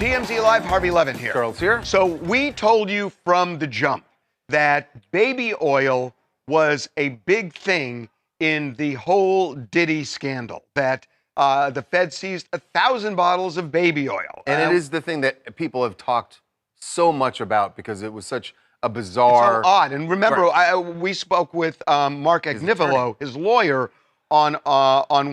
TMZ Live, Harvey Levin here. Charles here. So we told you from the jump that baby oil was a big thing in the whole Diddy scandal, that the Fed seized 1,000 bottles of baby oil. And it is the thing that people have talked so much about because it was such a bizarre... It's so odd. And remember, we spoke with Mark Agnifilo, his lawyer, on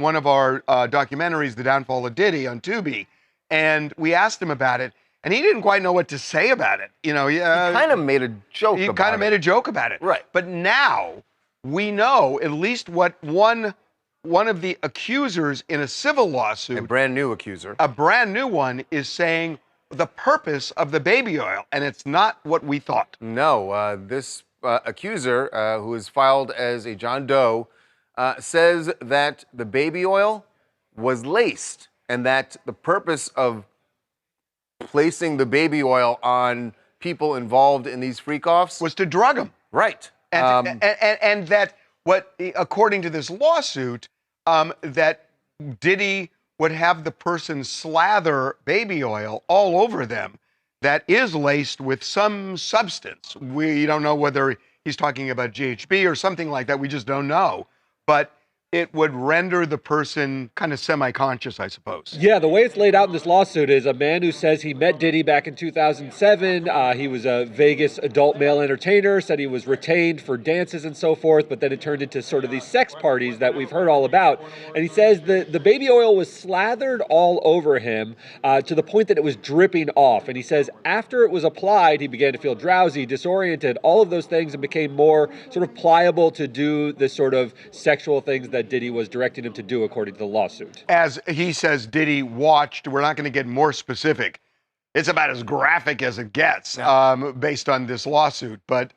one of our documentaries, The Downfall of Diddy, on Tubi. And we asked him about it, and he didn't quite know what to say about it. You know, he kind of made a joke about it. He kind of made a joke about it. Right. But now we know at least what one of the accusers in a civil lawsuit, a brand new accuser, a brand new one, is saying the purpose of the baby oil, and it's not what we thought. No, this accuser, who is filed as a John Doe, says that the baby oil was laced, and that the purpose of placing the baby oil on people involved in these freak-offs was to drug them. Right. And that what, according to this lawsuit, that Diddy would have the person slather baby oil all over them that is laced with some substance. We don't know whether he's talking about GHB or something like that. We just don't know. But it would render the person kind of semi-conscious, I suppose. Yeah, the way it's laid out in this lawsuit is a man who says he met Diddy back in 2007. He was a Vegas adult male entertainer, said he was retained for dances and so forth, but then it turned into sort of these sex parties that we've heard all about. And he says the baby oil was slathered all over him to the point that it was dripping off. And he says after it was applied, he began to feel drowsy, disoriented, all of those things, and became more sort of pliable to do this sort of sexual things that Diddy was directing him to do, according to the lawsuit. As he says, Diddy watched, we're not going to get more specific. It's about as graphic as it gets, based on this lawsuit. But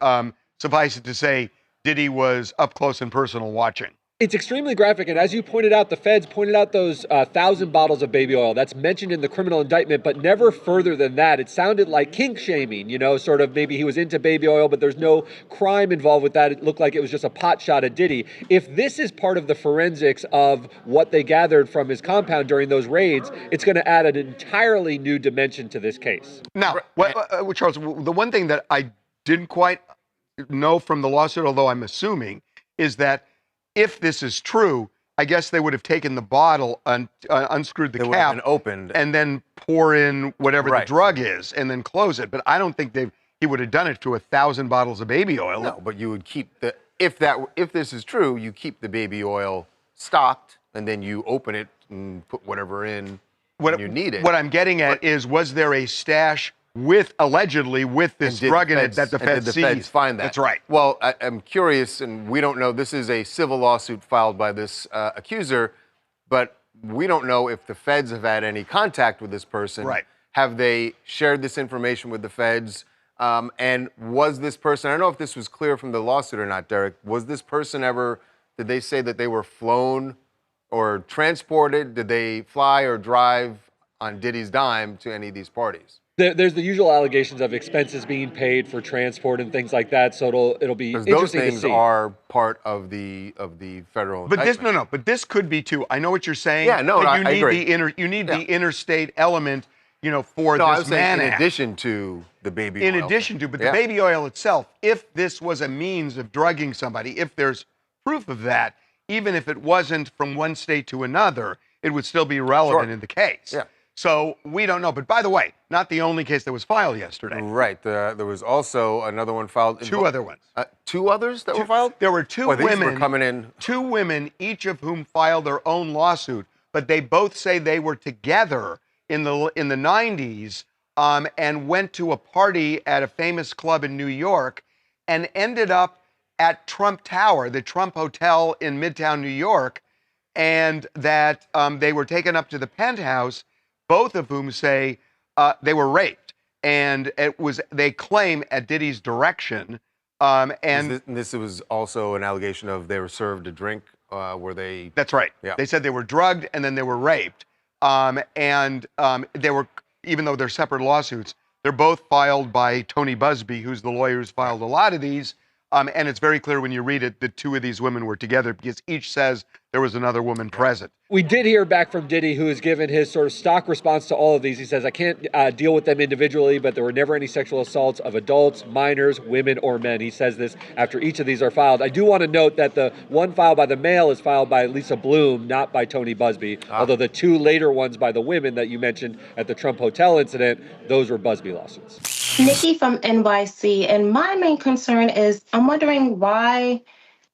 suffice it to say, Diddy was up close and personal watching. It's extremely graphic, and as you pointed out, the feds pointed out those 1,000 bottles of baby oil. That's mentioned in the criminal indictment, but never further than that. It sounded like kink shaming, you know, sort of maybe he was into baby oil, but there's no crime involved with that. It looked like it was just a pot shot at Diddy. If this is part of the forensics of what they gathered from his compound during those raids, it's going to add an entirely new dimension to this case. Now, Charles, the one thing that I didn't quite know from the lawsuit, although I'm assuming, is that if this is true, I guess they would have taken the bottle and unscrewed the cap, and opened, and then pour in whatever the drug is, and then close it. But I don't think he would have done it to 1,000 bottles of baby oil. No, but you would keep the if this is true, you keep the baby oil stocked, and then you open it and put whatever in when you need it. What I'm getting at is, was there a stash allegedly with this drug in it that the feds seized? Did the feds find that? That's right. Well, I'm curious, and we don't know. This is a civil lawsuit filed by this accuser, but we don't know if the feds have had any contact with this person. Right. Have they shared this information with the feds? And was this person, I don't know if this was clear from the lawsuit or not, Derek, was this person ever, did they say that they were flown or transported? Did they fly or drive on Diddy's dime to any of these parties? There's the usual allegations of expenses being paid for transport and things like that, so it'll be interesting to see. Those things are part of the federal indictment. But this could be too. I know what you're saying. Yeah, no, I agree. You need the interstate element, you know, for this I was saying in addition to the baby oil. In addition to, but the baby oil itself, if this was a means of drugging somebody, if there's proof of that, even if it wasn't from one state to another, it would still be relevant in the case. Yeah. So we don't know. But by the way, not the only case that was filed yesterday. Right. There was also another one filed. Two other ones. Two others that were filed? There were two women. These were coming in. Two women, each of whom filed their own lawsuit, but they both say they were together in the 90s and went to a party at a famous club in New York and ended up at Trump Tower, the Trump Hotel in Midtown New York, and that they were taken up to the penthouse, both of whom say they were raped. And they claim at Diddy's direction. And this was also an allegation of they were served a drink. Were they? That's right. Yeah. They said they were drugged and then they were raped. They were, even though they're separate lawsuits, they're both filed by Tony Busby, who's the lawyer who's filed a lot of these. And it's very clear when you read it that two of these women were together because each says there was another woman present. We did hear back from Diddy, who has given his sort of stock response to all of these. He says, I can't deal with them individually, but there were never any sexual assaults of adults, minors, women, or men. He says this after each of these are filed. I do want to note that the one filed by the male is filed by Lisa Bloom, not by Tony Busby, although the two later ones by the women that you mentioned at the Trump Hotel incident, those were Busby lawsuits. Nikki from NYC, and my main concern is I'm wondering why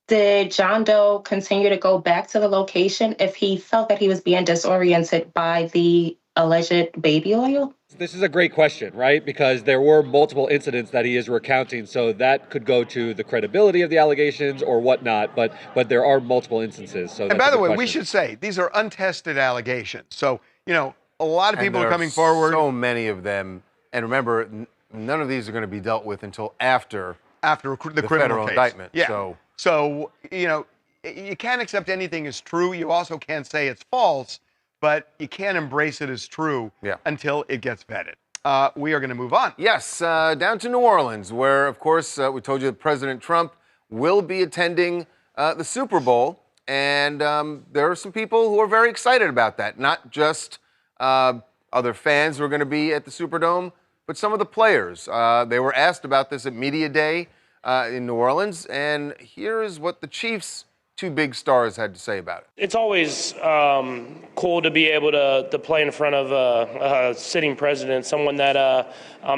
did John Doe continue to go back to the location if he felt that he was being disoriented by the alleged baby oil? This is a great question, right? Because there were multiple incidents that he is recounting, so that could go to the credibility of the allegations or whatnot, but there are multiple instances. So and by the way, we should say these are untested allegations. So, a lot of people are coming forward. So many of them. And remember, none of these are going to be dealt with until after the criminal federal case. indictment. Yeah. So, you can't accept anything as true. You also can't say it's false, but you can't embrace it as true until it gets vetted. We are going to move on. Yes, down to New Orleans, where, of course, we told you that President Trump will be attending the Super Bowl. And there are some people who are very excited about that. Not just other fans who are going to be at the Superdome, but some of the players. They were asked about this at Media Day in New Orleans, and here is what the Chiefs' two big stars had to say about it. It's always cool to be able to play in front of a sitting president, someone that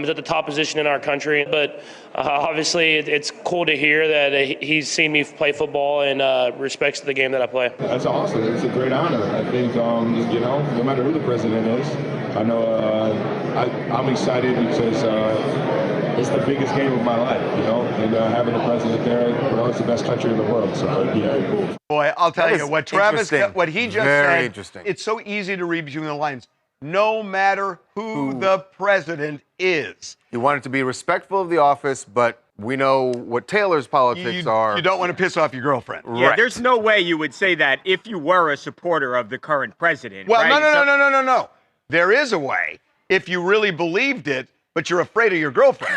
is at the top position in our country. But obviously, it's cool to hear that he's seen me play football and respects the game that I play. That's awesome. It's a great honor. I think, no matter who the president is, I know I'm excited because it's the biggest game of my life, and having the president there, it's the best country in the world. So, cool. Boy, I'll tell you what Travis, what he just Very said. Interesting. It's so easy to read between the lines. No matter who the president is. He wanted to be respectful of the office, but we know what Taylor's politics are. You don't want to piss off your girlfriend. Yeah, Right. there's no way you would say that if you were a supporter of the current president. Well, right? no. There is a way if you really believed it, but you're afraid of your girlfriend.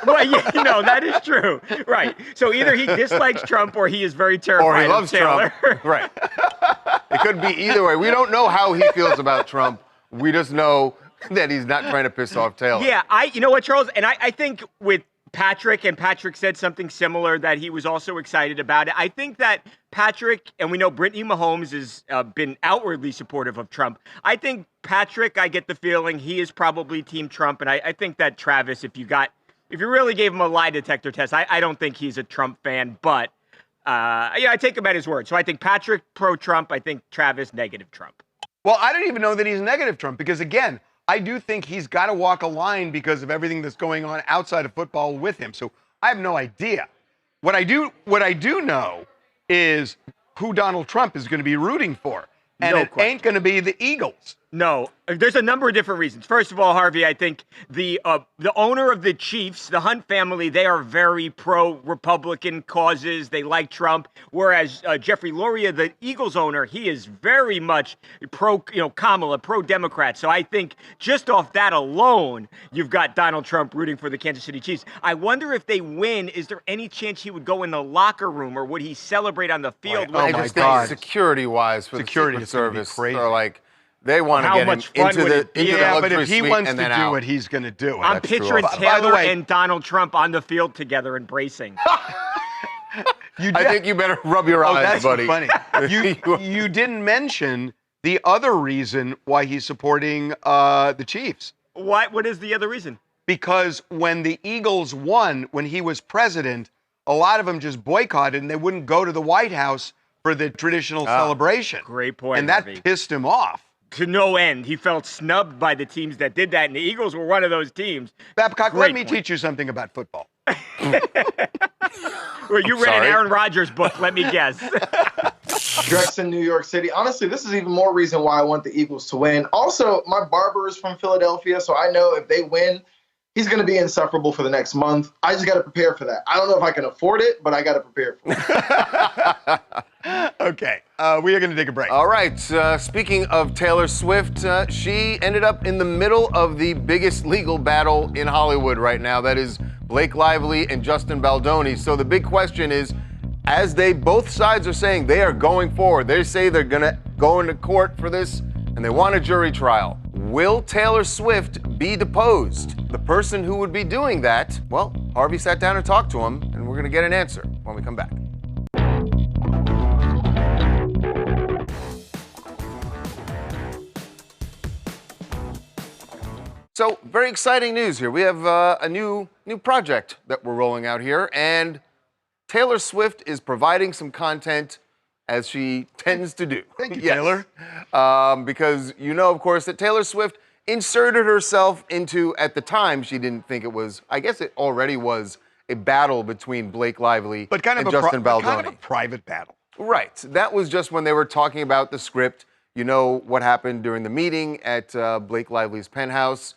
Well, yeah, that is true. Right. So either he dislikes Trump or he is very terrified Or he loves of Taylor. Trump. Right. It could be either way. We don't know how he feels about Trump. We just know that he's not trying to piss off Taylor. Yeah, you know what, Charles? And I think with Patrick, and Patrick said something similar that he was also excited about it. I think that Patrick, and we know Brittany Mahomes has been outwardly supportive of Trump. I think Patrick, I get the feeling he is probably Team Trump. And I think that Travis, if you really gave him a lie detector test, I don't think he's a Trump fan, but I take him at his word. So I think Patrick pro-Trump, I think Travis negative Trump. Well, I don't even know that he's negative Trump because, again, I do think he's got to walk a line because of everything that's going on outside of football with him. So I have no idea. What I do know is who Donald Trump is going to be rooting for. And it ain't going to be the Eagles. No, there's a number of different reasons. First of all, Harvey, I think the owner of the Chiefs, the Hunt family, they are very pro-Republican causes. They like Trump. Whereas Jeffrey Luria, the Eagles owner, he is very much pro-Kamala, pro-Democrat. So I think just off that alone, you've got Donald Trump rooting for the Kansas City Chiefs. I wonder if they win, is there any chance he would go in the locker room or would he celebrate on the field? I just think security-wise for Security the is Secret gonna be Service crazy. are like, they want to get him into the Yeah, but luxury if he suite wants to and do then out. it, he's going to do it. I'm That's true. picturing By the Taylor way- and Donald Trump on the field together embracing. I think you better rub your eyes, that's buddy. funny. You didn't mention the other reason why he's supporting the Chiefs. What is the other reason? Because when the Eagles won, when he was president, a lot of them just boycotted and they wouldn't go to the White House for the traditional celebration. Great point, And that Harvey. pissed him off. To no end. He felt snubbed by the teams that did that, and the Eagles were one of those teams. Babcock, Great let me point. teach you something about football. Where you read sorry. an Aaron Rodgers book, let me guess. Drex in New York City. Honestly, this is even more reason why I want the Eagles to win. Also, my barber is from Philadelphia, so I know if they win, he's going to be insufferable for the next month. I just got to prepare for that. I don't know if I can afford it, but I got to prepare for it. Okay, we are going to take a break. All right, speaking of Taylor Swift, she ended up in the middle of the biggest legal battle in Hollywood right now. That is Blake Lively and Justin Baldoni. So the big question is, as both sides are saying they are going forward, they say they're gonna go into court for this and they want a jury trial. Will Taylor Swift be deposed? The person who would be doing that, well, Harvey sat down and talked to him, and we're gonna get an answer when we come back. So, very exciting news here. We have a new project that we're rolling out here, and Taylor Swift is providing some content as she tends to do. Thank you, Taylor. Because you know, of course, that Taylor Swift inserted herself into, at the time, she didn't think it was, I guess it already was, a battle between Blake Lively and Justin Baldoni. Kind of a private battle. Right. That was just when they were talking about the script. You know what happened during the meeting at Blake Lively's penthouse.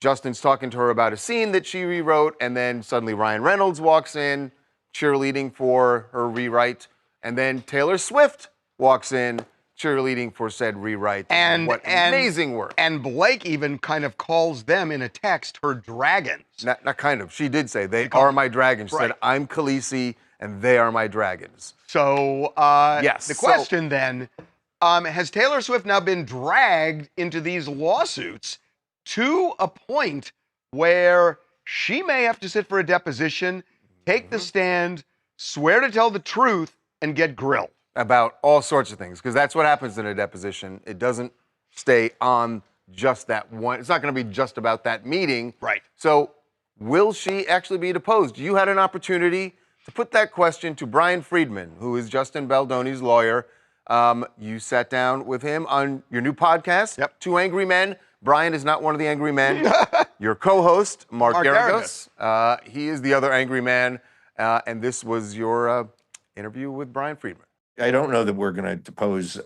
Justin's talking to her about a scene that she rewrote, and then suddenly Ryan Reynolds walks in, cheerleading for her rewrite, and then Taylor Swift walks in, cheerleading for said rewrite. And amazing work. And Blake even kind of calls them in a text her dragons. Not kind of. She did say, they are my dragons. She said, I'm Khaleesi, and they are my dragons. So, yes. The question then, has Taylor Swift now been dragged into these lawsuits to a point where she may have to sit for a deposition, take the stand, swear to tell the truth, and get grilled? About all sorts of things, because that's what happens in a deposition. It doesn't stay on just that one. It's not going to be just about that meeting. Right. So will she actually be deposed? You had an opportunity to put that question to Brian Friedman, who is Justin Baldoni's lawyer. You sat down with him on your new podcast, Two Angry Men. Brian is not one of the angry men. Your co-host, Mark Garagos. He is the other angry man. And this was your interview with Brian Friedman. I don't know that we're going to depose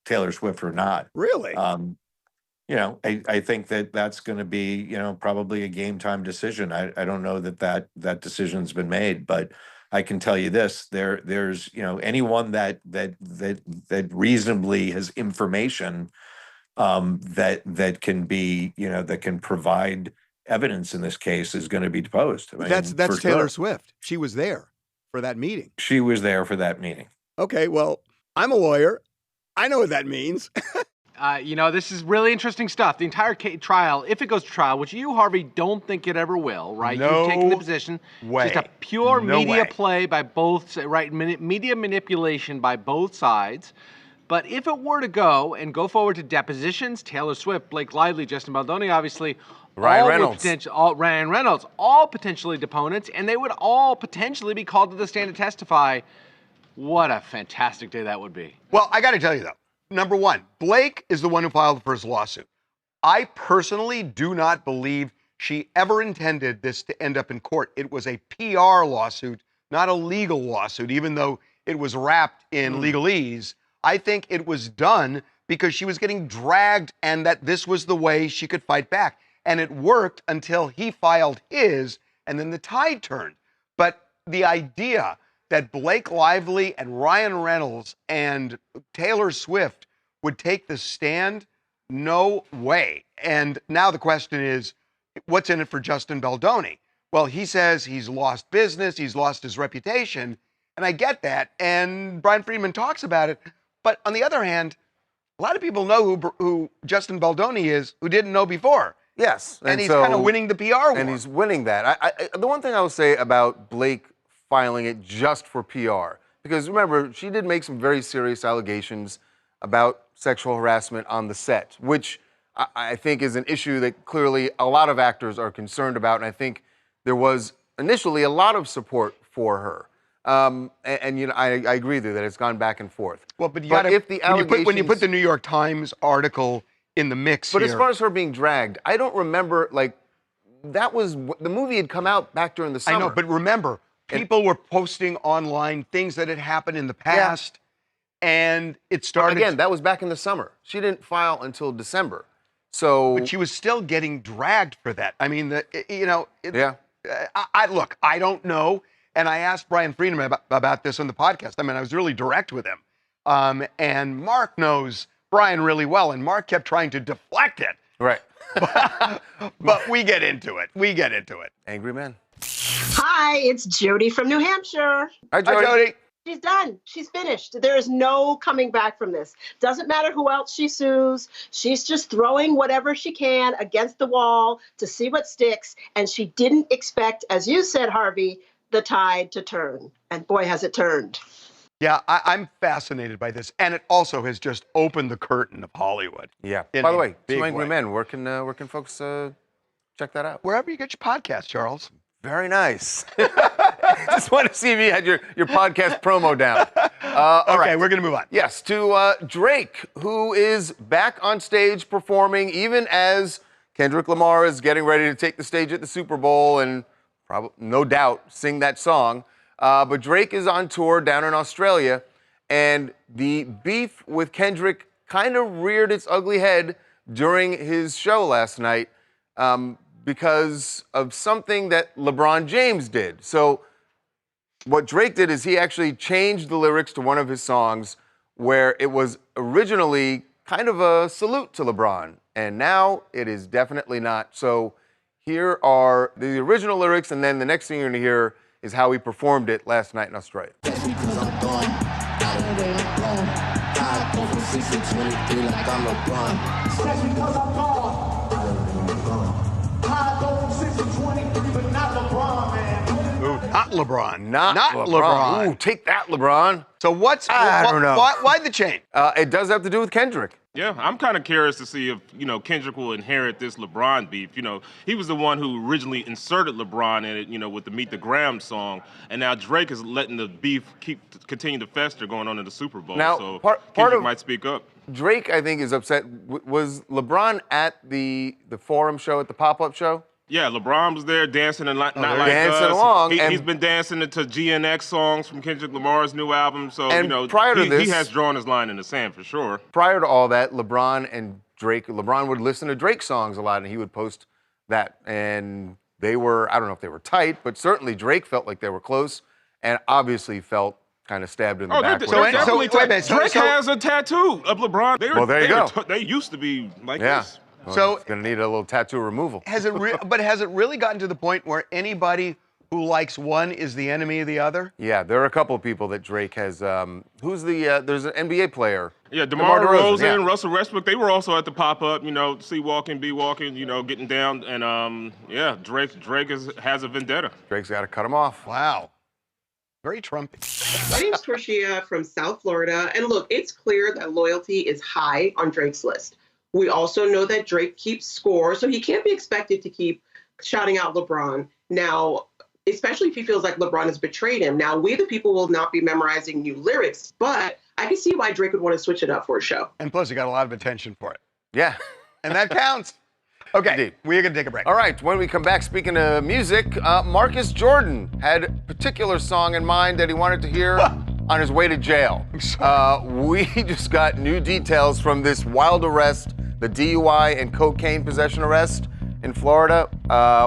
Taylor Swift or not. Really? I think that that's going to be, probably a game time decision. I don't know that decision's been made, but I can tell you this: there's anyone that reasonably has information that can be that can provide evidence in this case is going to be deposed. I mean, that's for Taylor sure. Swift. She was there for that meeting. She was there for that meeting. Okay, well, I'm a lawyer. I know what that means. This is really interesting stuff. The entire trial, if it goes to trial, which you, Harvey, don't think it ever will, right? No You've taken the position. way. Just a pure No media way. play by both, right? Media manipulation by both sides. But if it were to go forward to depositions, Taylor Swift, Blake Lively, Justin Baldoni, obviously, Ryan Reynolds. Ryan Reynolds, all potentially deponents, and they would all potentially be called to the stand to testify. What a fantastic day that would be. Well, I got to tell you, though. Number one, Blake is the one who filed the first lawsuit. I personally do not believe she ever intended this to end up in court. It was a PR lawsuit, not a legal lawsuit, even though it was wrapped in legalese. I think it was done because she was getting dragged and that this was the way she could fight back. And it worked until he filed his, and then the tide turned. But the idea that Blake Lively and Ryan Reynolds and Taylor Swift would take the stand, no way. And now the question is, what's in it for Justin Baldoni? Well, he says he's lost business, he's lost his reputation, and I get that, and Brian Friedman talks about it. But on the other hand, a lot of people know who Justin Baldoni is who didn't know before. Yes. And he's kind of winning the PR war. And he's winning that. The one thing I will say about Blake filing it just for PR, because remember, she did make some very serious allegations about sexual harassment on the set, which I think is an issue that clearly a lot of actors are concerned about. And I think there was initially a lot of support for her. I agree with you that it's gone back and forth. Well, but if the allegations, when you put the New York Times article in the mix but here, as far as her being dragged, I don't remember, that was, the movie had come out back during the summer. I know, but remember, people were posting online things that had happened in the past, and it started. But again, that was back in the summer. She didn't file until December. So. But she was still getting dragged for that. I mean, yeah. Look, I don't know. And I asked Brian Friedman about this on the podcast. I mean, I was really direct with him. And Mark knows Brian really well, and Mark kept trying to deflect it Right. But we get into it. We get into it. Angry men. Hi, it's Jody from New Hampshire. Hi, Jody. She's done. She's finished. There is no coming back from this. Doesn't matter who else she sues. She's just throwing whatever she can against the wall to see what sticks. And she didn't expect, as you said, Harvey, the tide to turn. And boy, has it turned. Yeah, I'm fascinated by this. And it also has just opened the curtain of Hollywood. Yeah. In By the a way, big Two Angry way. Men. Where can folks check that out? Wherever you get your podcast, Charles. Very nice. Just want to see if you had your podcast promo down. All Okay, right. we're going to move on. Yes, to Drake, who is back on stage performing, even as Kendrick Lamar is getting ready to take the stage at the Super Bowl and probably, no doubt, sing that song. But Drake is on tour down in Australia, and the beef with Kendrick kind of reared its ugly head during his show last night. Because of something that LeBron James did. So what Drake did is he actually changed the lyrics to one of his songs where it was originally kind of a salute to LeBron. And now it is definitely not. So here are the original lyrics, and then the next thing you're gonna hear is how he performed it last night in Australia. Not LeBron. Not LeBron. Ooh, take that, LeBron. So I don't know. Why the change? It does have to do with Kendrick. Yeah, I'm kind of curious to see if, Kendrick will inherit this LeBron beef. He was the one who originally inserted LeBron in it, with the Meet the Graham song. And now Drake is letting the beef continue to fester going on in the Super Bowl. Now, so part Kendrick of- might speak up. Drake, I think, is upset. Was LeBron at the Forum show, at the pop-up show? Yeah, LeBron was there dancing and not like dancing us. along, and- He's been dancing to GNX songs from Kendrick Lamar's new album. So, And prior to he this- has drawn his line in the sand for sure. Prior to all that, LeBron and Drake, LeBron would listen to Drake songs a lot, and he would post that. And they were, I don't know if they were tight, but certainly Drake felt like they were close, and obviously felt kind of stabbed in the back. with Drake it. has a tattoo of LeBron. Well, there you go. They used to be like Yeah. this. Well, So- it's gonna need a little tattoo removal. Has it really gotten to the point where anybody who likes one is the enemy of the other? Yeah, there are a couple of people that Drake has. Who's the? There's an NBA player. Yeah, DeMar DeRozan, yeah. Russell Westbrook, they were also at the pop-up, C walking, B walking, getting down. And, Drake has a vendetta. Drake's got to cut him off. Wow. Very Trumpy. My name's Torshia from South Florida. And look, it's clear that loyalty is high on Drake's list. We also know that Drake keeps score, so he can't be expected to keep shouting out LeBron. Now, especially if he feels like LeBron has betrayed him. Now, we the people will not be memorizing new lyrics, but I can see why Drake would want to switch it up for a show. And plus, he got a lot of attention for it. Yeah. And that counts. Okay, Indeed. we're going to take a break. All right, when we come back, speaking of music, Marcus Jordan had a particular song in mind that he wanted to hear on his way to jail. We just got new details from this wild arrest, the DUI and cocaine possession arrest in Florida.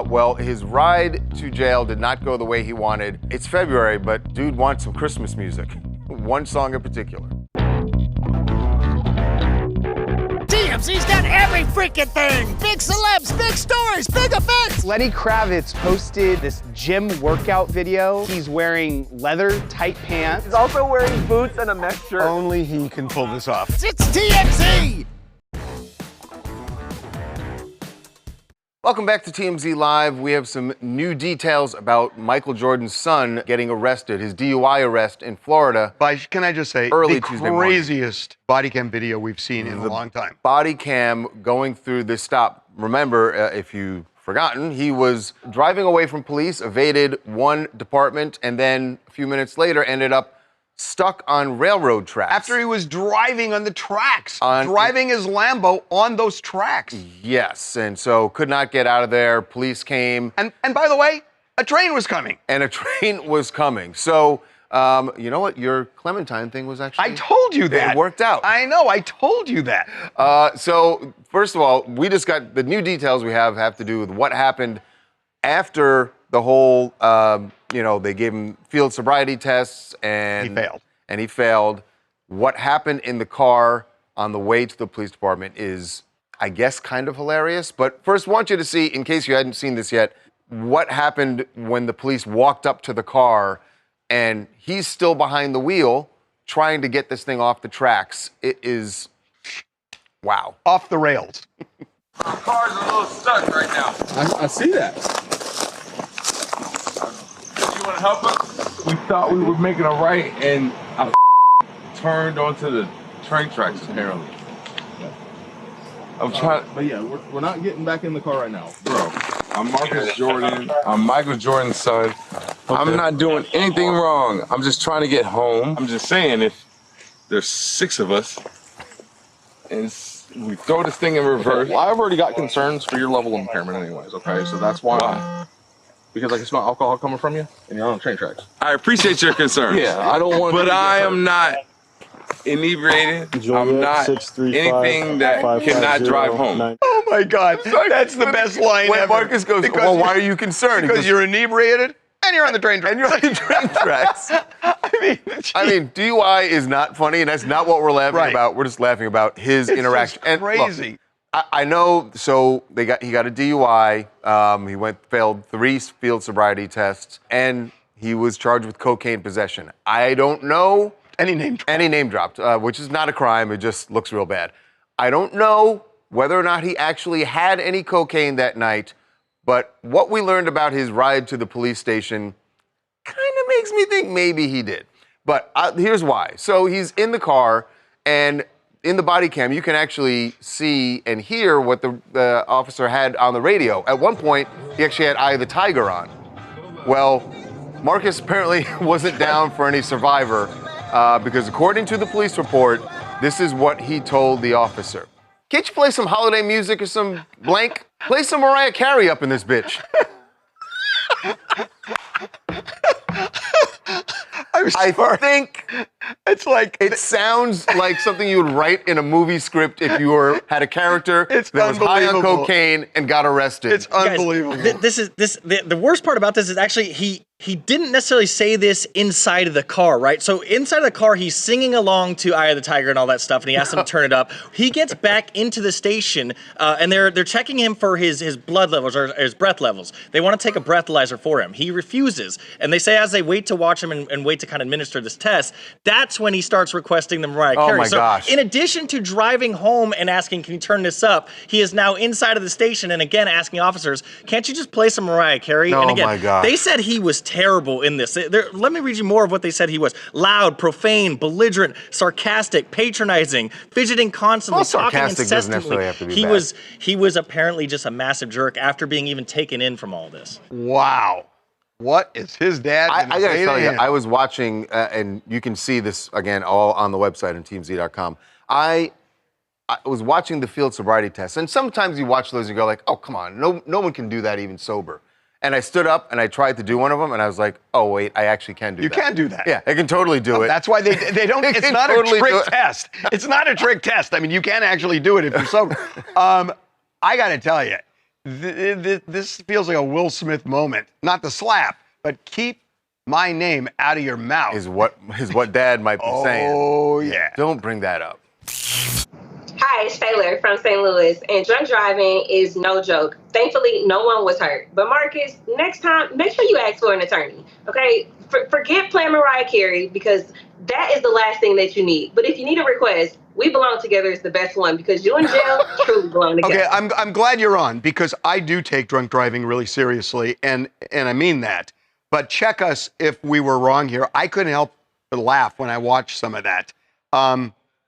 Well, his ride to jail did not go the way he wanted. It's February, but dude wants some Christmas music. One song in particular. TMZ's got every freaking thing. Big celebs, big stories, big events. Lenny Kravitz posted this gym workout video. He's wearing leather tight pants. He's also wearing boots and a mesh shirt. Only he can pull this off. It's TMZ. Welcome back to TMZ Live. We have some new details about Michael Jordan's son getting arrested, his DUI arrest in Florida. Can I just say, early the Tuesday morning. craziest body cam video we've seen in a long time. Body cam going through this stop. Remember, if you've forgotten, he was driving away from police, evaded one department, and then a few minutes later ended up stuck on railroad tracks. After he was driving on the tracks, driving his Lambo on those tracks. Yes, and so could not get out of there. Police came. And by the way, a train was coming. And a train was coming. So, you know what? Your Clementine thing was actually... I told you that. It worked out. I know, I told you that. So, first of all, we just got the new details we have to do with what happened after the whole, they gave him field sobriety tests and... He failed. What happened in the car on the way to the police department is I guess, kind of hilarious. But first, I want you to see, in case you hadn't seen this yet, what happened when the police walked up to the car and he's still behind the wheel trying to get this thing off the tracks. It is, wow. Off the rails. Our car's a little stuck right now. I see that. You want to help us? We thought we were making a right, and I turned onto the train tracks, apparently. I'm trying, but yeah, we're not getting back in the car right now. Bro, I'm Marcus Jordan. I'm Michael Jordan's son. I'm not doing anything wrong. I'm just trying to get home. I'm just saying, if there's 6 of us, and we throw this thing in reverse. Well, I've already got concerns for your level of impairment anyways, okay? So that's why. Because I can smell alcohol coming from you, and you're on train tracks. I appreciate your concerns. Yeah, I don't want. But I am not inebriated. I'm not anything that cannot drive home. Oh my God, that's the best line when ever. Marcus goes, well, why are you concerned? Because you're inebriated and you're on the train tracks. And you're on the train tracks. I mean, DUI is not funny, and that's not what we're laughing about. We're just laughing about his interaction. Just crazy. And look, I know. So he got a DUI. He failed 3 field sobriety tests, and he was charged with cocaine possession. I don't know any name dropped, which is not a crime. It just looks real bad. I don't know whether or not he actually had any cocaine that night, but what we learned about his ride to the police station kind of makes me think maybe he did. But here's why. So he's in the car, and in the body cam, you can actually see and hear what the officer had on the radio. At one point, he actually had Eye of the Tiger on. Well, Marcus apparently wasn't down for any Survivor because according to the police report, this is what he told the officer. Can't you play some holiday music or some blank? Play some Mariah Carey up in this bitch. I think it's like it sounds like something you would write in a movie script if you had a character that was high on cocaine and got arrested. It's unbelievable. The worst part about this is actually he didn't necessarily say this inside of the car, right? So inside of the car, he's singing along to Eye of the Tiger and all that stuff, and he asks him to turn it up. He gets back into the station, and they're checking him for his blood levels or his breath levels. They want to take a breathalyzer for him. He refuses, and they say as they wait to watch him and wait to kind of administer this test, that's when he starts requesting the Mariah Carey. Oh my gosh. In addition to driving home and asking, can you turn this up, he is now inside of the station and again asking officers, can't you just play some Mariah Carey? Oh and again, my gosh. they said he was terrible in this. Let me read you more of what they said he was. Loud, profane, belligerent, sarcastic, patronizing, fidgeting constantly, Well, talking sarcastic doesn't incessantly. necessarily have to be bad. He was apparently just a massive jerk after being even taken in from all this. Wow. What is his dad I gonna gotta say tell to you, him? I was watching, and you can see this again all on the website on TMZ.com. I was watching the field sobriety test, and sometimes you watch those and you go like, oh, come on, no one can do that even sober. And I stood up and I tried to do one of them, and I was like, oh wait, I actually can do that. You can do that. Yeah, I can totally do it. That's why they don't. I It's can not totally a do trick it. test. It's not a trick test. I mean, you can actually do it if you're sober. I got to tell you, this feels like a Will Smith moment. Not the slap, but keep my name out of your mouth. Is what Dad might be saying. Oh yeah. Don't bring that up. Hi, it's Taylor from St. Louis, and drunk driving is no joke. Thankfully, no one was hurt. But Marcus, next time, make sure you ask for an attorney, okay? Forget playing Mariah Carey, because that is the last thing that you need. But if you need a request, We Belong Together is the best one, because you and Jill truly belong together. Okay, I'm glad you're on, because I do take drunk driving really seriously, and I mean that. But check us if we were wrong here. I couldn't help but laugh when I watched some of that.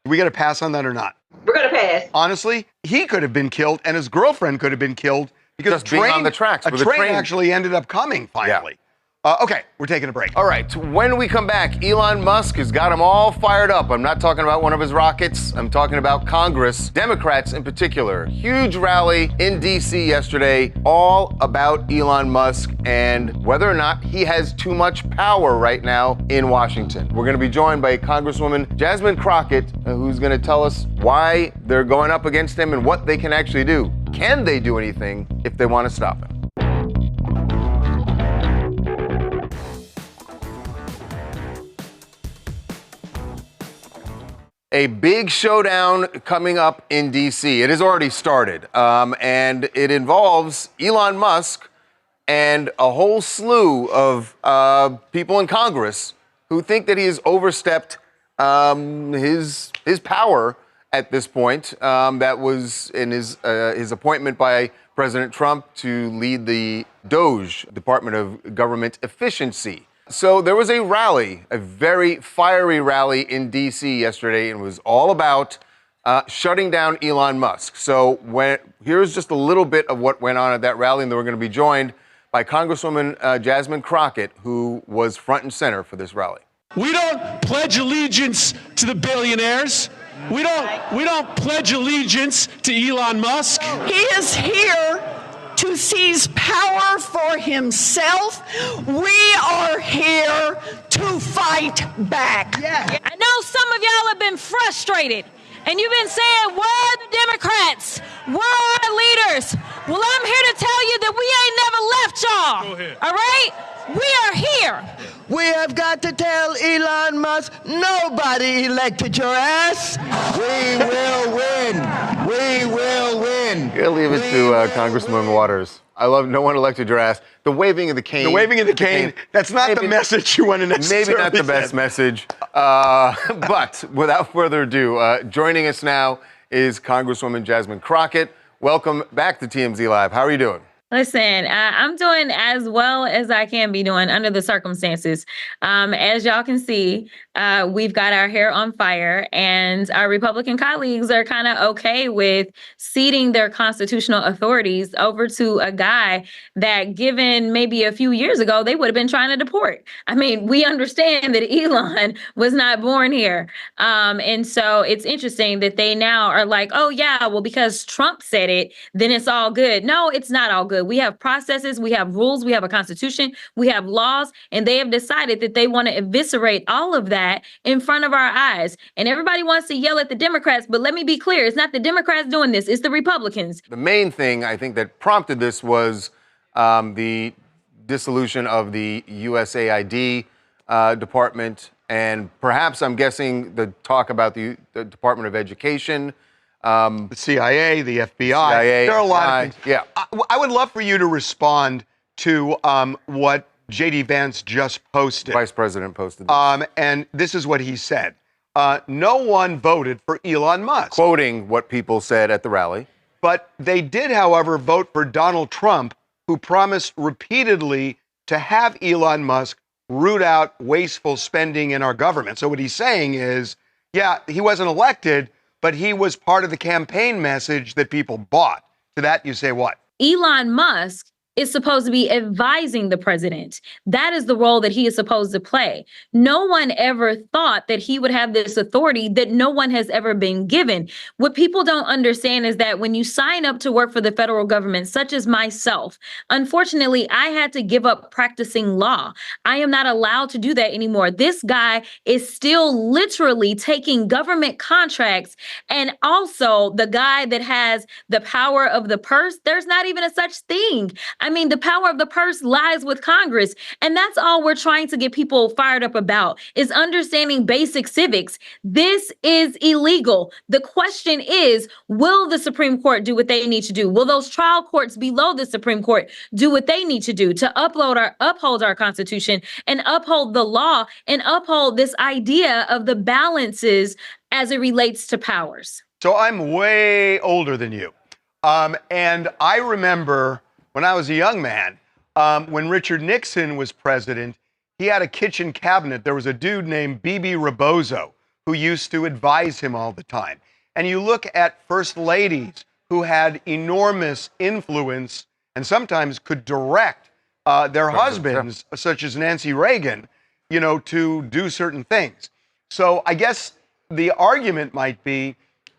We got to pass on that or not? We're going to pass. Honestly, he could have been killed, and his girlfriend could have been killed because Just being on the tracks a with a train train. actually ended up coming finally. Okay, we're taking a break. All right, when we come back, Elon Musk has got them all fired up. I'm not talking about one of his rockets. I'm talking about Congress, Democrats in particular. Huge rally in D.C. yesterday, all about Elon Musk and whether or not he has too much power right now in Washington. We're going to be joined by Congresswoman Jasmine Crockett, who's going to tell us why they're going up against him and what they can actually do. Can they do anything if they want to stop him? A big showdown coming up in D.C. It has already started, and it involves Elon Musk and a whole slew of people in Congress who think that he has overstepped his power at this point. That was in his appointment by President Trump to lead the DOGE, Department of Government Efficiency. So there was a rally, a very fiery rally in D.C. yesterday, and it was all about shutting down Elon Musk. So here's just a little bit of what went on at that rally, and then we're going to be joined by Congresswoman Jasmine Crockett, who was front and center for this rally. We don't pledge allegiance to the billionaires. We don't pledge allegiance to Elon Musk. He is here to seize power for himself. We are here to fight back. I know some of y'all have been frustrated, and you've been saying, where are the Democrats? Where are our leaders? Well, I'm here to tell you that we ain't never left y'all. Go ahead. All right? We are here. We have got to tell Elon Musk, nobody elected your ass. We will win. We will win. You gotta leave it to Congresswoman Waters. I love no one elected your ass. The waving of the cane. The waving of the cane, that's not the message you want to necessarily Maybe not the best message. But without further ado, joining us now is Congresswoman Jasmine Crockett. Welcome back to TMZ Live. How are you doing? Listen, I'm doing as well as I can be doing under the circumstances. As y'all can see, we've got our hair on fire, and our Republican colleagues are kind of okay with ceding their constitutional authorities over to a guy that, given maybe a few years ago, they would have been trying to deport. I mean, we understand that Elon was not born here. And so it's interesting that they now are like, oh, yeah, well, because Trump said it, then it's all good. No, it's not all good. We have processes, we have rules, we have a constitution, we have laws, and they have decided that they want to eviscerate all of that in front of our eyes. And everybody wants to yell at the Democrats, but let me be clear, it's not the Democrats doing this, it's the Republicans. The main thing I think that prompted this was the dissolution of the USAID department, and perhaps I'm guessing the talk about the Department of Education. The CIA, the FBI. CIA, there are a lot of things. Yeah. I would love for you to respond to what J.D. Vance just posted. Vice President posted this. And this is what he said. No one voted for Elon Musk. Quoting what people said at the rally. But they did, however, vote for Donald Trump, who promised repeatedly to have Elon Musk root out wasteful spending in our government. So what he's saying is, yeah, he wasn't elected, but he was part of the campaign message that people bought. To that, you say what? Elon Musk is supposed to be advising the president. That is the role that he is supposed to play. No one ever thought that he would have this authority that no one has ever been given. What people don't understand is that when you sign up to work for the federal government, such as myself, unfortunately, I had to give up practicing law. I am not allowed to do that anymore. This guy is still literally taking government contracts, and also the guy that has the power of the purse, there's not even a such thing. I mean, the power of the purse lies with Congress. And that's all we're trying to get people fired up about, is understanding basic civics. This is illegal. The question is, will the Supreme Court do what they need to do? Will those trial courts below the Supreme Court do what they need to do to uphold our Constitution and uphold the law and uphold this idea of the balances as it relates to powers? So I'm way older than you. And I remember when I was a young man, when Richard Nixon was president, he had a kitchen cabinet. There was a dude named B.B. Rebozo who used to advise him all the time. And you look at first ladies who had enormous influence and sometimes could direct their husbands, such as Nancy Reagan, to do certain things. So I guess the argument might be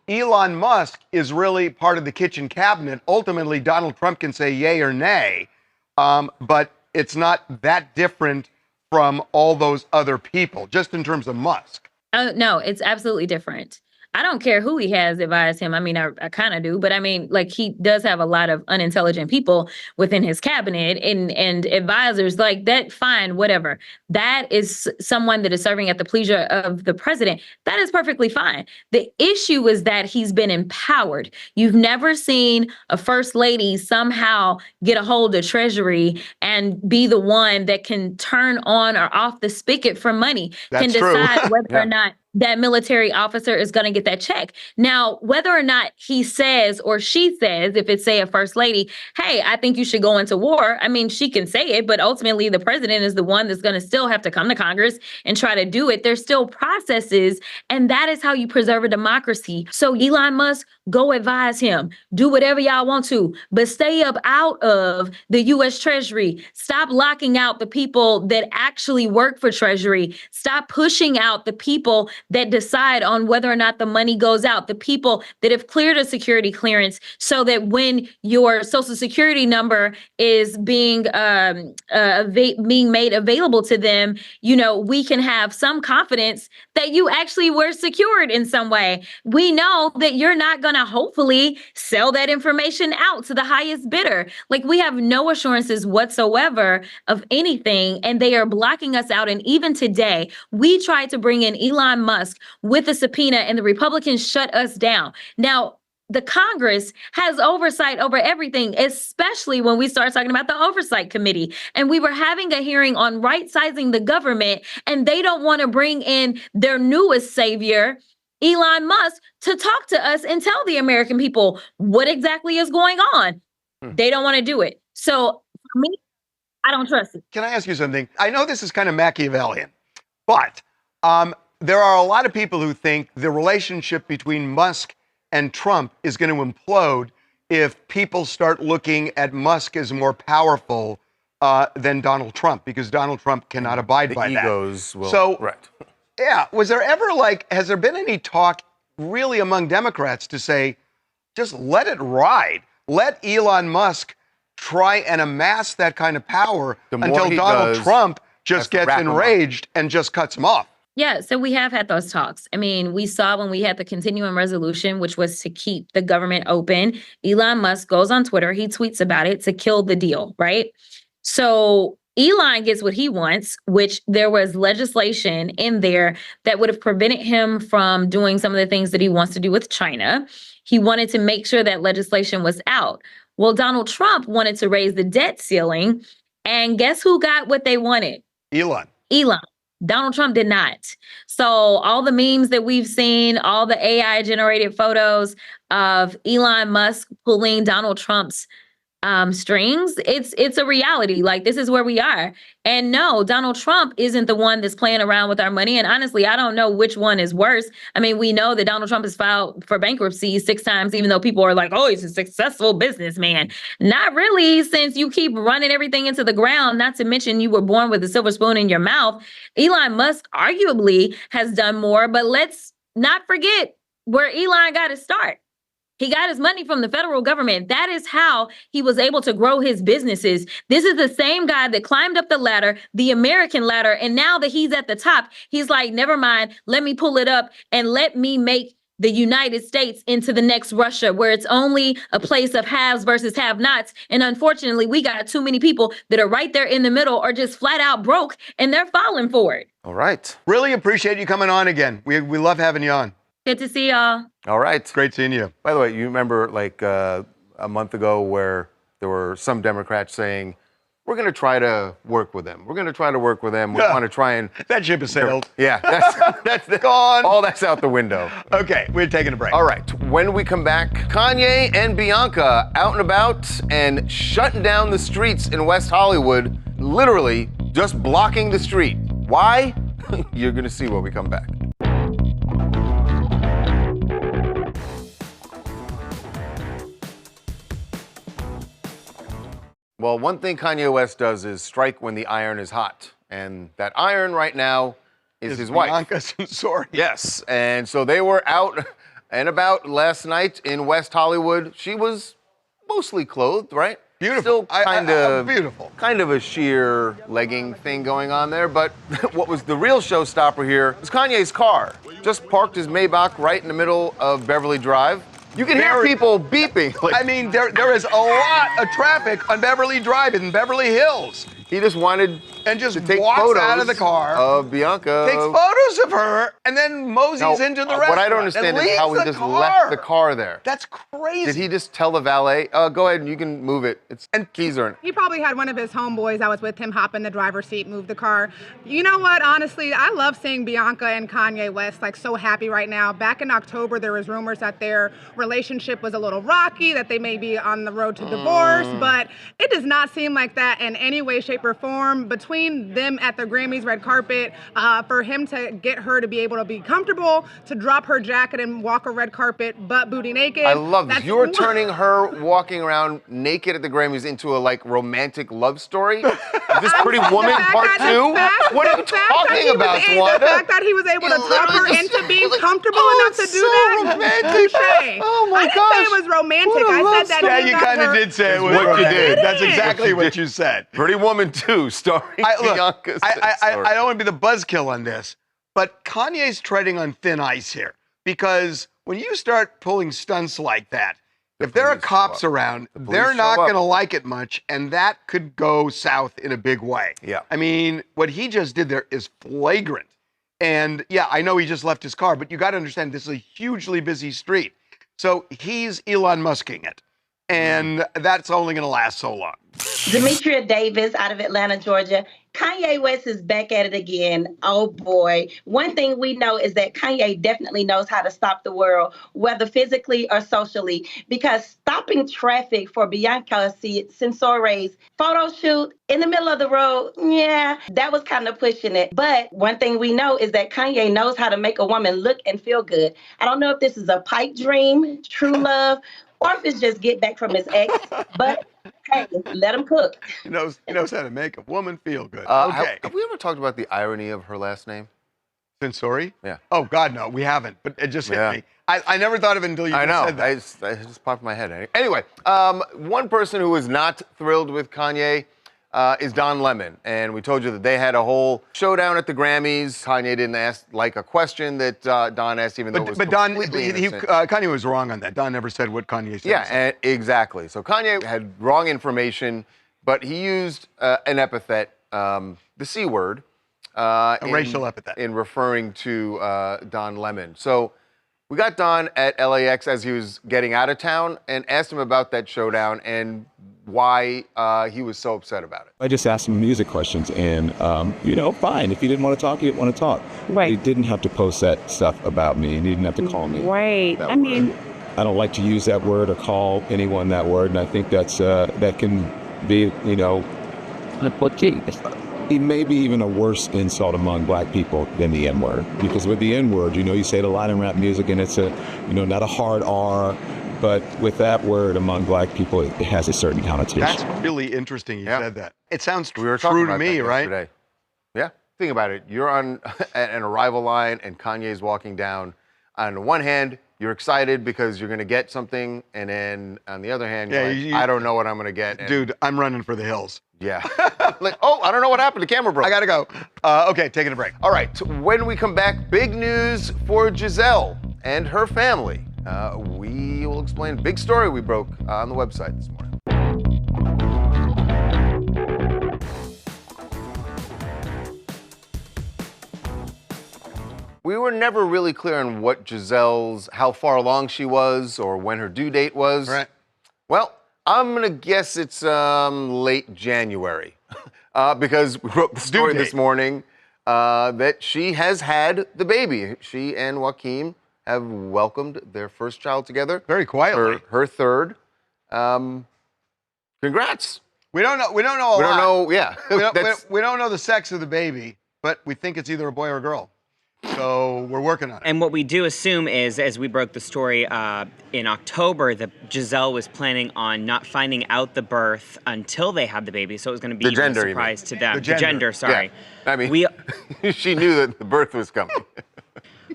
Elon Musk is really part of the kitchen cabinet. Ultimately, Donald Trump can say yay or nay, but it's not that different from all those other people, just in terms of Musk. No, it's absolutely different. I don't care who he has advised him. I mean, I kind of do, but I mean, like, he does have a lot of unintelligent people within his cabinet and advisors like that. Fine, whatever. That is someone that is serving at the pleasure of the president. That is perfectly fine. The issue is that he's been empowered. You've never seen a first lady somehow get a hold of Treasury and be the one that can turn on or off the spigot for money, That's can true. decide whether Yeah. or not that military officer is going to get that check. Now, whether or not he says or she says, if it's, say, a first lady, hey, I think you should go into war. I mean, she can say it, but ultimately the president is the one that's going to still have to come to Congress and try to do it. There's still processes, and that is how you preserve a democracy. So Elon Musk, go advise him. Do whatever y'all want to, but stay up out of the U.S. Treasury. Stop locking out the people that actually work for Treasury. Stop pushing out the people that decide on whether or not the money goes out, the people that have cleared a security clearance, so that when your social security number is being made available to them, you know, we can have some confidence that you actually were secured in some way. We know that you're not going to hopefully sell that information out to the highest bidder. Like, we have no assurances whatsoever of anything, and they are blocking us out. And even today, we tried to bring in Elon Musk with a subpoena, and the Republicans shut us down. Now, the Congress has oversight over everything, especially when we start talking about the Oversight Committee. And we were having a hearing on right-sizing the government, and they don't want to bring in their newest savior, Elon Musk, to talk to us and tell the American people what exactly is going on. They don't want to do it. So for me, I don't trust it. Can I ask you something? I know this is kind of Machiavellian, but there are a lot of people who think the relationship between Musk and Trump is going to implode if people start looking at Musk as more powerful than Donald Trump, because Donald Trump cannot abide by that. Egos will. So, right. yeah, was there ever has there been any talk really among Democrats to say, just let it ride? Let Elon Musk try and amass that kind of power until Donald Trump just gets enraged and just cuts him off. Yeah, so we have had those talks. I mean, we saw when we had the continuing resolution, which was to keep the government open. Elon Musk goes on Twitter, he tweets about it to kill the deal, right? So Elon gets what he wants, which there was legislation in there that would have prevented him from doing some of the things that he wants to do with China. He wanted to make sure that legislation was out. Well, Donald Trump wanted to raise the debt ceiling, and guess who got what they wanted? Elon. Donald Trump did not. So all the memes that we've seen, all the AI generated photos of Elon Musk pulling Donald Trump's strings, it's a reality. Like, this is where we are. And no, Donald Trump isn't the one that's playing around with our money. And honestly, I don't know which one is worse. I mean, we know that Donald Trump has filed for bankruptcy 6 times, even though people are like, oh, he's a successful businessman. Not really, since you keep running everything into the ground, not to mention you were born with a silver spoon in your mouth. Elon Musk arguably has done more, but let's not forget where Elon got his start. He got his money from the federal government. That is how he was able to grow his businesses. This is the same guy that climbed up the ladder, the American ladder, and now that he's at the top, he's like, never mind, let me pull it up and let me make the United States into the next Russia, where it's only a place of haves versus have-nots. And unfortunately, we got too many people that are right there in the middle or just flat out broke, and they're falling for it. All right. Really appreciate you coming on again. We love having you on. Good to see y'all. All right. Great seeing you. By the way, you remember like a month ago where there were some Democrats saying, we're going to try to work with them. We're going to try to work with them. We want to try and... That ship has sailed. Yeah. That's gone. All that's out the window. Okay, we're taking a break. All right. When we come back, Kanye and Bianca out and about and shutting down the streets in West Hollywood, literally just blocking the street. Why? You're going to see when we come back. Well, one thing Kanye West does is strike when the iron is hot. And that iron right now is his wife. Bianca Censori. Yes. And so they were out and about last night in West Hollywood. She was mostly clothed, right? Beautiful. Still kind of beautiful. Kind of a sheer legging thing going on there. But what was the real showstopper here was Kanye's car. Just parked his Maybach right in the middle of Beverly Drive. You can hear people beeping. I mean, there is a lot of traffic on Beverly Drive in Beverly Hills. He just wanted and just to take walks photos out of the car of Bianca. Takes photos of her and then moseys into the restaurant. What I don't understand is how he just left the car there. That's crazy. Did he just tell the valet, go ahead and you can move it? It's keys are in it. He probably had one of his homeboys that was with him hop in the driver's seat, move the car. You know what? Honestly, I love seeing Bianca and Kanye West like so happy right now. Back in October, there was rumors that their relationship was a little rocky, that they may be on the road to divorce, but it does not seem like that in any way, shape, or form. Between them at the Grammys red carpet, for him to get her to be able to be comfortable, to drop her jacket and walk a red carpet butt booty naked. I love this. You're turning her walking around naked at the Grammys into a like romantic love story. Is this Pretty Woman Part 2? What are you talking about, Wanda? The fact that he was able to drop her into being comfortable enough to do that. Romantic. Oh my gosh. I didn't say it was romantic. I said that. Yeah, you kind of did say it was what you did. That's exactly what you said. Pretty Woman 2, starring Bianca. I don't want to be the buzzkill on this, but Kanye's treading on thin ice here because when you start pulling stunts like that, if there are cops around, they're not going to like it much, and that could go south in a big way. Yeah. I mean, what he just did there is flagrant. And yeah, I know he just left his car, but you got to understand this is a hugely busy street. So he's Elon Musking it. And that's only going to last so long. Demetria Davis out of Atlanta, Georgia. Kanye West is back at it again. Oh boy. One thing we know is that Kanye definitely knows how to stop the world, whether physically or socially, because stopping traffic for Bianca Censori's photo shoot in the middle of the road, yeah, that was kind of pushing it. But one thing we know is that Kanye knows how to make a woman look and feel good. I don't know if this is a pipe dream, true love, or if it's just get back from his ex, but hey, let him cook. He knows how to make a woman feel good. Okay. Have we ever talked about the irony of her last name? Censori? Yeah. Oh, God, no, we haven't. But it just hit me. I never thought of it until you said that. I just popped in my head. Anyway, one person who was not thrilled with Kanye is Don Lemon. And we told you that they had a whole showdown at the Grammys. Kanye didn't ask like a question that Don asked, even though it was completely innocent. Kanye was wrong on that. Don never said what Kanye said. Yeah, exactly. So Kanye had wrong information, but he used an epithet, the C word. A racial epithet. In referring to Don Lemon. So we got Don at LAX as he was getting out of town and asked him about that showdown and why he was so upset about it. I just asked him music questions and, fine. If he didn't want to talk, he didn't want to talk. Right. He didn't have to post that stuff about me and he didn't have to call me. Right. I mean, I don't like to use that word or call anyone that word. And I think that's, that can be, maybe even a worse insult among black people than the N-word. Because with the N-word, you say it a lot in rap music and it's not a hard R. But with that word among black people, it has a certain connotation. That's really interesting you said that. It sounds true to me, right? Yesterday. Yeah. Think about it. You're on an arrival line and Kanye's walking down. On the one hand, you're excited because you're going to get something. And then on the other hand, I don't know what I'm going to get. Dude, I'm running for the hills. Yeah. I don't know what happened. The camera broke. I got to go. Okay, taking a break. All right. When we come back, big news for Gisele and her family. We will explain a big story we broke on the website this morning. We were never really clear on what how far along she was or when her due date was. Right. Well, I'm going to guess it's late January because we wrote the story this morning that she has had the baby. She and Joaquin have welcomed their first child together. Very quietly. Her third. Congrats. We don't know a lot. We don't know, yeah. we don't know the sex of the baby, but we think it's either a boy or a girl. So we're working on it. And what we do assume is, as we broke the story in October, that Gisele was planning on not finding out the birth until they had the baby. So it was going to be a surprise to them. The gender, sorry. Yeah. I mean, she knew that the birth was coming.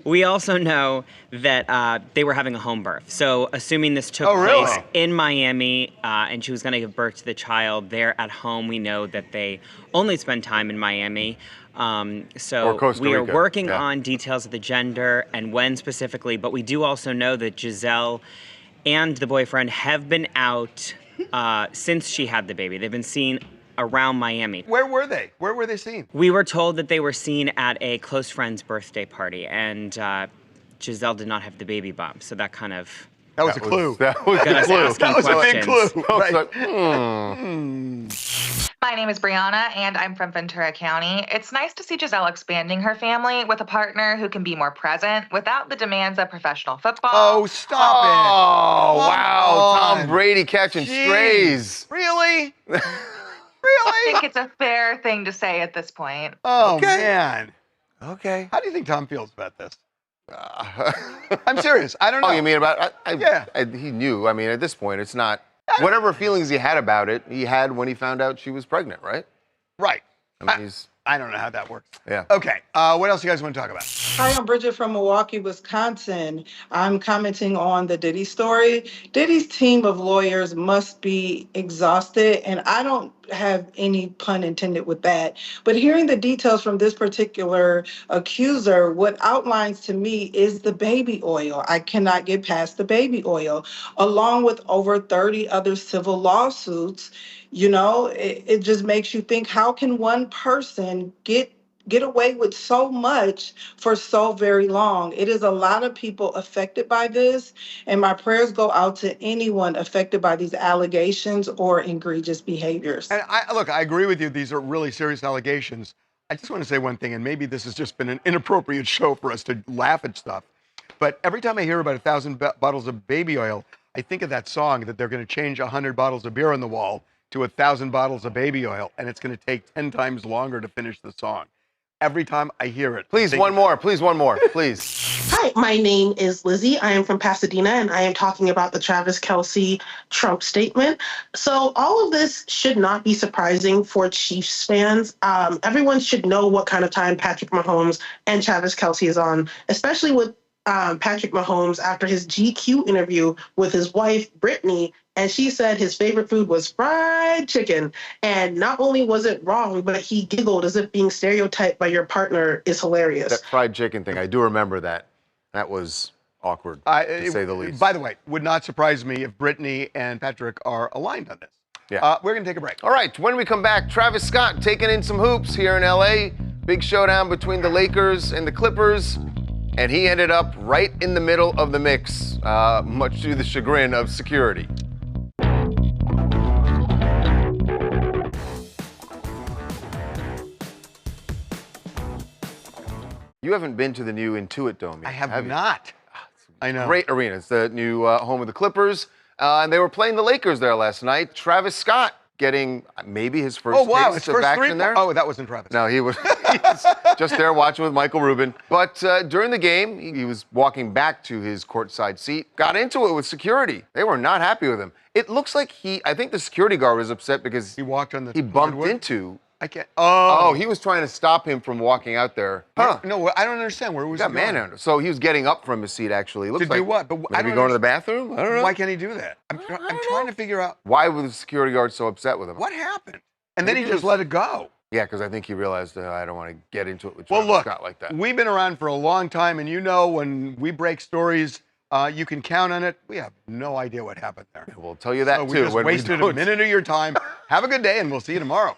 We also know that they were having a home birth. So assuming this took really? place in Miami and she was going to give birth to the child there at home, we know that they only spend time in Miami. So Or Costa we are Rica. working on details of the gender and when specifically, but we do also know that Gisele and the boyfriend have been out since she had the baby. They've been seen around Miami. Where were they? Where were they seen? We were told that they were seen at a close friend's birthday party, and Gisele did not have the baby bump, so that kind of... That was a clue. That was got a us clue. asking That was a big questions. clue. I was Right. like, My name is Brianna, and I'm from Ventura County. It's nice to see Gisele expanding her family with a partner who can be more present without the demands of professional football. Oh, stop it. Oh, wow. on. Tom Brady catching Jeez. strays. Really? I think it's a fair thing to say at this point. Oh, Okay. man. Okay. How do you think Tom feels about this? I'm serious. I don't know. Oh, you mean about... Yeah. He knew. I mean, at this point, it's not... Whatever feelings he had about it, he had when he found out she was pregnant, right? Right. I mean, I don't know how that works. Yeah. Okay. What else you guys want to talk about? Hi, I'm Bridget from Milwaukee, Wisconsin. I'm commenting on the Diddy story. Diddy's team of lawyers must be exhausted, and I don't have any pun intended with that. But hearing the details from this particular accuser, what outlines to me is the baby oil. I cannot get past the baby oil, along with over 30 other civil lawsuits. You know, it just makes you think, how can one person get away with so much for so very long? It is a lot of people affected by this, and my prayers go out to anyone affected by these allegations or egregious behaviors. And I agree with you. These are really serious allegations. I just want to say one thing, and maybe this has just been an inappropriate show for us to laugh at stuff. But every time I hear about 1,000 bottles of baby oil, I think of that song that they're going to change 100 bottles of beer on the wall to 1,000 bottles of baby oil, and it's going to take 10 times longer to finish the song. Every time I hear it. Please, one more. Please, one more. Please. Hi, my name is Lizzie. I am from Pasadena, and I am talking about the Travis Kelce Trump statement. So all of this should not be surprising for Chiefs fans. Everyone should know what kind of time Patrick Mahomes and Travis Kelce is on, especially with Patrick Mahomes after his GQ interview with his wife, Brittany, and she said his favorite food was fried chicken. And not only was it wrong, but he giggled as if being stereotyped by your partner is hilarious. That fried chicken thing, I do remember that. That was awkward, to say the least. By the way, would not surprise me if Brittany and Patrick are aligned on this. Yeah. We're going to take a break. All right, when we come back, Travis Scott taking in some hoops here in LA. Big showdown between the Lakers and the Clippers. And he ended up right in the middle of the mix, much to the chagrin of security. You haven't been to the new Intuit Dome yet, I have you? not. I know. Great arena. It's the new home of the Clippers. And they were playing the Lakers there last night. Travis Scott getting maybe his first taste of action there. Oh, that wasn't Travis. No, he was just there watching with Michael Rubin. But during the game, he was walking back to his courtside seat, got into it with security. They were not happy with him. It looks like I think the security guard was upset because he walked on the he bumped hardwood? into. I can't. Oh, he was trying to stop him from walking out there. Huh. No, I don't understand. Where was He he got going? manhandled. So he was getting up from his seat, actually. It looks To like do what? But I maybe don't going to the understand. bathroom? I don't know. Why can't he do that? I'm trying to figure out Why was the security guard so upset with him? what happened. And then Maybe he just let it go. Yeah, because I think he realized I don't want to get into it with Well, Travis look, Scott like that. we've been around for a long time, and you know when we break stories, you can count on it. We have no idea what happened there. We'll tell you that so too. We just when we wasted a don't. minute of your time. Have a good day, and we'll see you tomorrow.